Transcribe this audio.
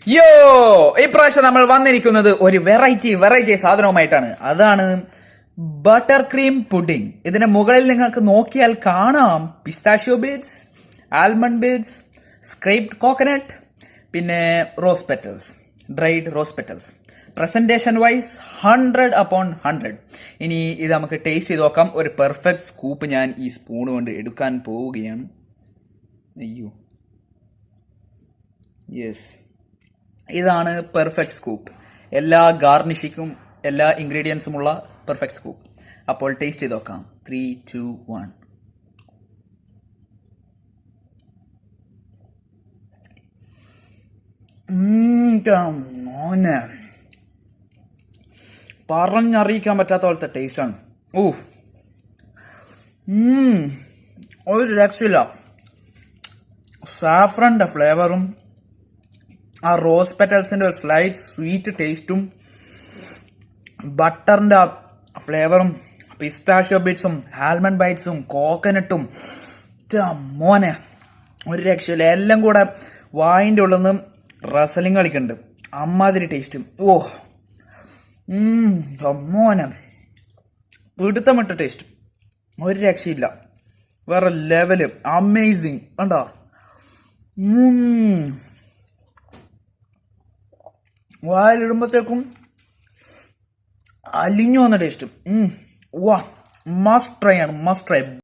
യോ, ഇപ്രാവശ്യം നമ്മൾ വന്നിരിക്കുന്നത് ഒരു വെറൈറ്റി സാധനവുമായിട്ടാണ്. അതാണ് ബട്ടർ ക്രീം പുഡിംഗ്. ഇതിന്റെ മുകളിൽ നിങ്ങൾക്ക് നോക്കിയാൽ കാണാം pistachio beads, almond beads, scraped coconut, പിന്നെ rose petals, dried rose petals. Presentation wise 100/100. ഇനി ഇത് നമുക്ക് ടേസ്റ്റ് ചെയ്ത് നോക്കാം. ഒരു പെർഫെക്റ്റ് സ്കൂപ്പ് ഞാൻ ഈ സ്പൂൺ കൊണ്ട് എടുക്കാൻ പോവുകയാണ്. അയ്യോ, യെസ്, ഇതാണ് പെർഫെക്റ്റ് സ്കൂപ്പ്. എല്ലാ ഗാർണിഷിക്കും എല്ലാ ഇൻഗ്രീഡിയൻസും ഉള്ള പെർഫെക്റ്റ് സ്കൂപ്പ്. അപ്പോൾ ടേസ്റ്റ് ചെയ്ത് നോക്കാം. 3, 2, 1. മോനെ, പറഞ്ഞറിയിക്കാൻ പറ്റാത്ത പോലത്തെ ടേസ്റ്റാണ്. ഒരു രക്ഷയില്ല. സാഫ്രന്റെ ഫ്ലേവറും ആ റോസ് പെറ്റൽസിന്റെ ഒരു സ്ലൈറ്റ് സ്വീറ്റ് ടേസ്റ്റും ബട്ടറിന്റെ ഫ്ലേവറും പിസ്താഷ്യോ ബീറ്റ്സും ആൽമണ്ട് ബൈറ്റ്സും കോക്കനട്ടും, മോനെ ഒരു രക്ഷയില്ല. എല്ലാം കൂടെ വായിന്റെ ഉള്ളിൽ നിന്ന് റസലിംഗ് കളിക്കുന്നുണ്ട്. അമ്മാതിരി ടേസ്റ്റും. മോനെ, പിടുത്തമിട്ട ടേസ്റ്റ്. ഒരു രക്ഷയില്ല. വേറെ ലെവല്. അമേസിങ്. കണ്ടോ? വായിലിടുമ്പോഴത്തേക്കും അലിഞ്ഞു വന്ന ടേസ്റ്റ്. മസ്റ്റ് ട്രൈ ആണ്, മസ്റ്റ് ട്രൈ.